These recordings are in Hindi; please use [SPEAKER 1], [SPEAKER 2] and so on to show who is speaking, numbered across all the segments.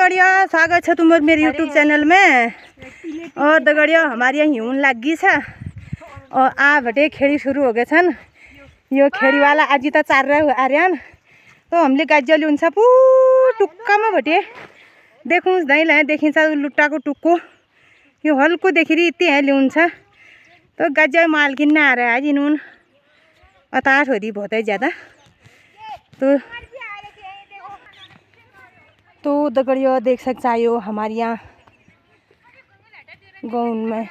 [SPEAKER 1] दगड़िया स्वागत है तुम्हारे मेरे यूट्यूब चैनल में। और दगड़िया हमारे यहाँ हिउन लगी है और आ बटे खेड़ी शुरू हो गए छन। यो खेड़ी वाला आज तो चार रहे आर्यन तो हमले गज्जल उन सब टुक्का में बटे देखूँ नहीं लाए देखी लुट्टा को टुक्को यो हल्को देखी इतनी है लिउन तो गज्जल माल किन्ने आ रहा है आज इनून अताश हो रही बहुत है ज़्यादा। तो दगड़ियों देख सकता हो हमारे यहाँ गाँव में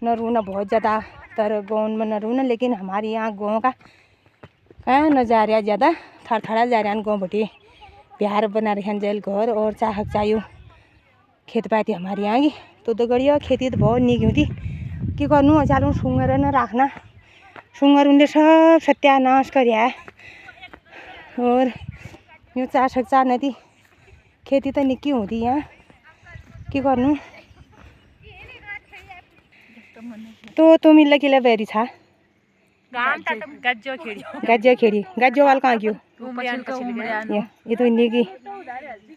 [SPEAKER 1] नरूना बहुत ज़्यादा तर गाँव में नरूना लेकिन हमारे यहाँ गाँव का कहाँ न जा रहा ज़्यादा थड़ा जा रहा गाँव बटे बिहार बना रहे हैं जेल घर और चाह चाहिए खेत पाती हमारे यहाँ की। तो दगड़ियों खेती तो बहुत नहीं होती कि करूँ चालू सुंगर न रखना सुंगर उनने सब सत्यानाश कर और यो चाह सकता नहीं खेती तो निक्की होती यहाँ कि गर्नु। तो मिल्ला किला बेरी था गज्जो खेड़ी गज्जो वाल कहाँ क्यों ये तो इन्हीं की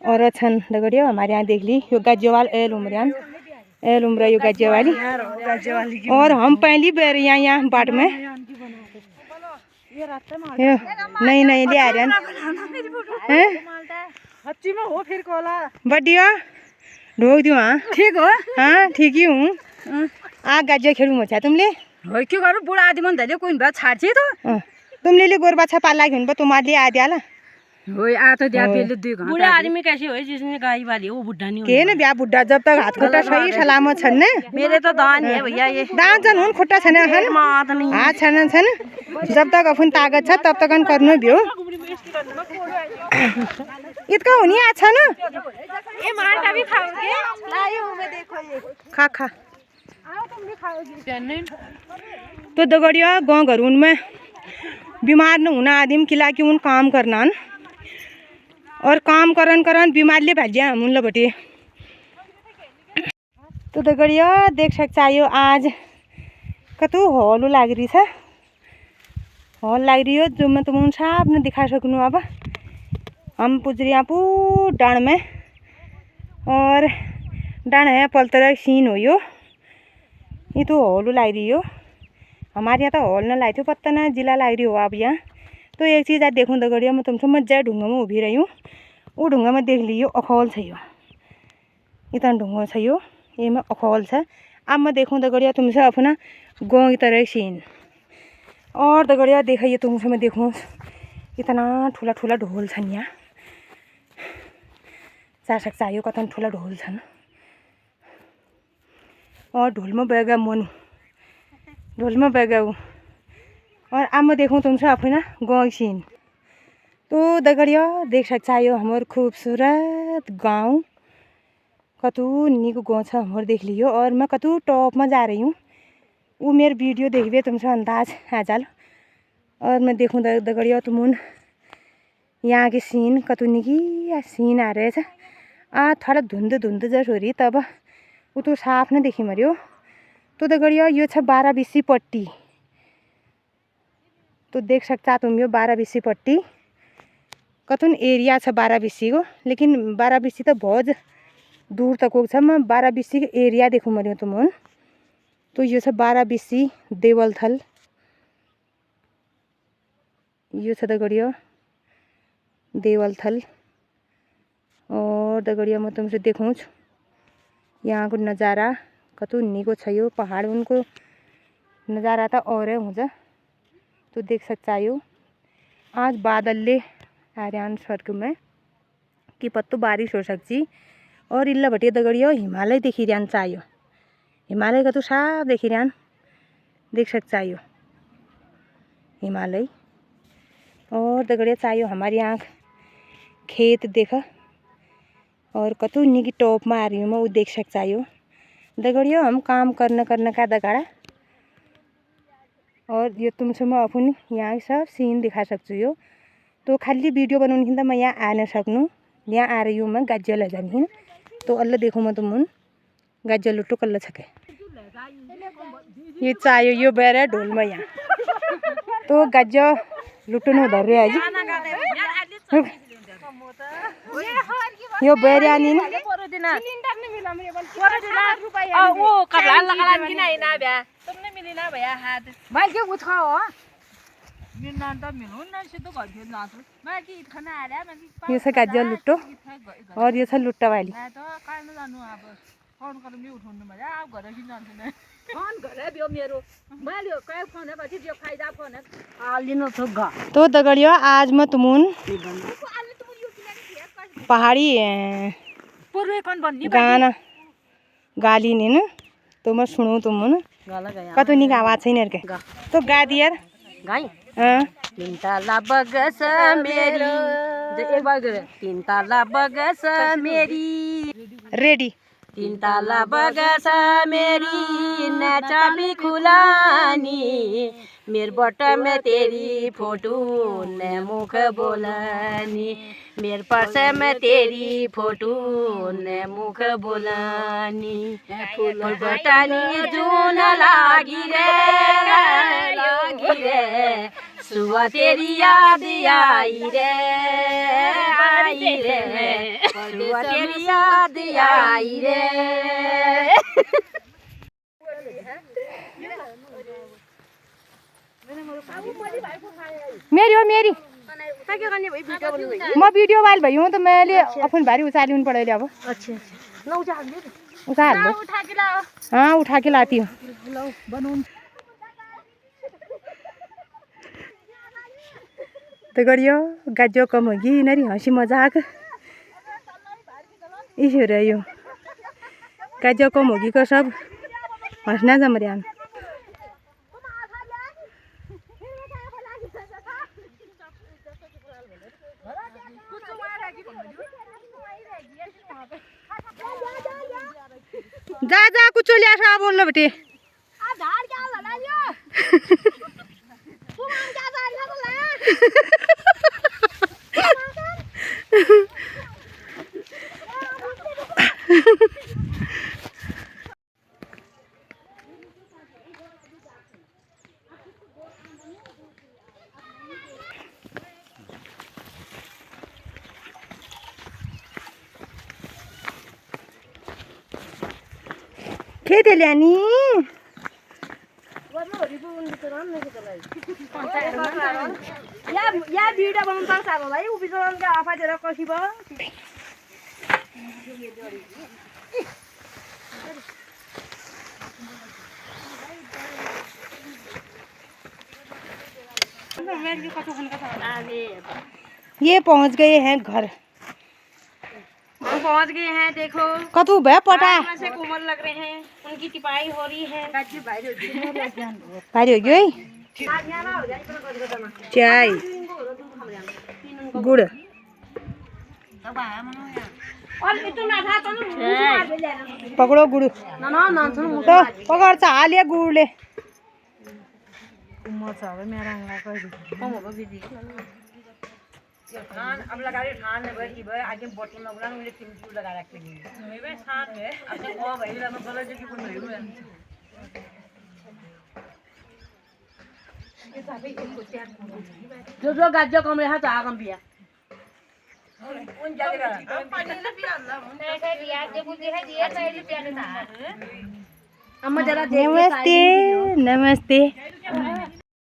[SPEAKER 1] औरत छन दगड़ियों हमारे यहाँ देख ली यो गज्जो वाल एल उम्र यो गज्जो वाली और हम पहली बेर यहाँ बाट में नहीं ले आ रहे हैं में हो फिर कोला बढ़िया ढोक दियो। हाँ ठीक हो हाँ ठीक ही हूँ आ गज्जो खेलूँ मचा तुमले हो क्यों करूँ बुढ़ा आदमी मन धले कोई बात छाड़ तो तुमले ले गोर बाछा पाला घेन तुम्हारे आ दिया हो आ तो दिया पहले दे बुढ़ा आदमी कैसे हो जिसने गाय वाली वो बुढ़ा नहीं के न ब्याह बुढ़ा जब तक हाथ खुट्टा सही सलामत छन ने मेरे तो दान है भैया ये दान छन हुन खुट्टा छन हन मात नहीं हाथ छन जब तक अपन ताकत छ तब तक करनु बियो इतना होनी अच्छा ना ये माल्टा भी खाओगे लायो मैं देखो ये खा आओ तुम भी खाओगी। तो दगड़िया गाँव घर उनमें बीमार न होना आदमी किला कि उन काम करना और काम करन बीमार ले भाज्या हम उन बटे। तो दगड़िया देख सकता हो आज कतु हॉल लाग रही है हॉल लाग रही हो जो मैं तुम साफ न दिखा सकूँ। अब हम पुज रहे हैं डाण में और डाण है पलतर सीन हो यो ये तो हॉल लाई रही हो हमारे यहाँ तो हॉल न लाई थी पत्ता ना जिला लाई रही हो आप यहाँ। तो एक चीज़ आज देखूँ दगड़िया मैं तुमसे मजा ढूंगा में उभी रही हूँ वो ढूंगा में देख लियो अखौल छ यो इतना ढूंगा छ यो ये में अखौल छ। अब मैं देखूँ दगड़िया तुमसे अपना गाँव की तरह सीन और दगड़िया देखिए तुमसे मैं देखूँ इतना ठूला ठूला ढोल छन यहाँ चार सकता यो कतन ठूला ढोल छन और ढोल में बैगा मनु ढोल में बैगा और अब मैं देखूँ तुमसे अपना गाँव सीन। तो दगड़िया देख सकता हो हमारे खूबसूरत गांव कतु निको गाँव छ हमारे देख लियो और मैं कतु टॉप में जा रही हूँ वो मेरे वीडियो देखिए तुमसे अंदाज आ जाल। और मैं देखूँ दगड़िया तुम यहाँ के सीन कतु निकी सीन आ रहे थे आ थोड़ा धुंध जैसे हो रही तब वो तो साफ न देखी मरियो। तो दगड़िया यो छ 12 पट्टी तो देख सकता तुम यो 12 पट्टी कतुन एरिया छ 12 को लेकिन 12 तो बहुत दूर तक हो मैं 12 के एरिया देखूँ मरियो तुम। तो यो छ 12 देवलथल यो छ दगड़िया देवलथल और दगड़िया मैं तुमसे देखूँ यहाँ को नज़ारा कतु निको छ यो पहाड़ उनको नज़ारा था और हुन्छ। तो देख सकता हो आज बादल ले आ रहे स्वर्ग में कि पत्तो बारिश हो सकती और इल्ला बटे दगड़िया हिमालय देखी रहा चाहिए हिमालय का तो साफ देखी रहा देख सकता हो हिमालय। और दगड़िया चाहिए हमारे यहाँ खेत देखा और कतु नी की टॉप में आ रही हूँ मैं वो देख सकता हो दगड़िया हम काम करना का दगाड़ा और ये तुमसे मैं अपन यहाँ सब सीन दिखा सकती हूँ। तो खाली वीडियो बनाने तो मैं यहाँ आ न सकूँ यहाँ आ रही हूँ मैं गज्जो ले जानी तो अल्लाह देखूँ मैं तुम गज्जो लुटो कल्ला छके ये चाहिए यो बेरा ढोल में यहाँ तो गज्जो लुटो न उधर रहे आज यो बेरियानी न
[SPEAKER 2] वो कपड़ा लगाला कि नहीं ना बे तुमने मिली ना भैया हाथ मैं क्यों उठा हो मिलना तो मिलो ना से तो घर के ना तो मैं की खाना आ रहा मैं
[SPEAKER 1] यो छ गाजर लुट्टो और यो छ लुट्टा वाली
[SPEAKER 2] मैं तो कान न जानु अब फोन गर्नु नि उठाउनु भए अब घर कि जान्छु न फोन गरे बियो मेरो मैले काय फोन है पछि यो फाइदा फोन है आलिनो छ ग
[SPEAKER 1] तो दगड़ियों आज मैं तुमुन पहाड़ी
[SPEAKER 2] पूर्वे कौन बन्नी
[SPEAKER 1] गाना गाली ने न तो मैं सुनूं तुमुन
[SPEAKER 2] गाला गया
[SPEAKER 1] कतो निक आवाज छैन के तो गा दियर
[SPEAKER 2] गाई
[SPEAKER 1] हां
[SPEAKER 2] तीन ताला बगस मेरी एक बार करे तीन ताला बगस मेरी
[SPEAKER 1] रेडी
[SPEAKER 2] तीन ताला बगस मेरी न चाबी खुलानी मेरे बटन में तेरी फोटो न मुख बोलानी मेरे पर्स में तेरी फोटो न मुख बोलानी फूल बटानी जून लागी रे सुबह तेरी याद आई रे सुबह तेरी याद आई रे
[SPEAKER 1] मेरी हो मेरी म वीडियो वाल भई हूं तो मैले अपन भारी उचाली पड़े अब
[SPEAKER 2] अच्छा न उठा
[SPEAKER 1] लो हाँ उठा के लाती हूँ तो गरियो गाजो कम होगी नरी हंसी मजाक इसे रहियो गाजो कम होगी को सब हंसना जमरे हम जा जा कुछ लिया था बोल लो बेटे खेते ल्यानी
[SPEAKER 2] या भिडियो बनाउनु पर्छ हामीलाई उ बिचरा आफातिर कसी भयो
[SPEAKER 1] ये पहुंच गए हैं घर
[SPEAKER 2] हम पहुंच गए हैं देखो
[SPEAKER 1] कतू भै पटा
[SPEAKER 2] से कोमल लग रहे हैं उनकी टिपाई हो रही है
[SPEAKER 1] भारी हो गयो है चाय गुड़ पकड़ो गुड़ तो पकड़ हालिए गुड़ले
[SPEAKER 2] अब लगा रही ठान ने बैठी भाई आगे बोतल में बुला मुझे टिमटू लगा रखे नहीं मैं बे ठान है अब ओ भाई मैं बोला जो कि कोई नहीं हुआ जो गाजो कम रहा तो आगम पिया उन जगह पानी ले पिया ना मैं दिया जो बुद्धि है दिया तो ले पिया ना अम्मा जरा देख
[SPEAKER 1] नमस्ते नमस्ते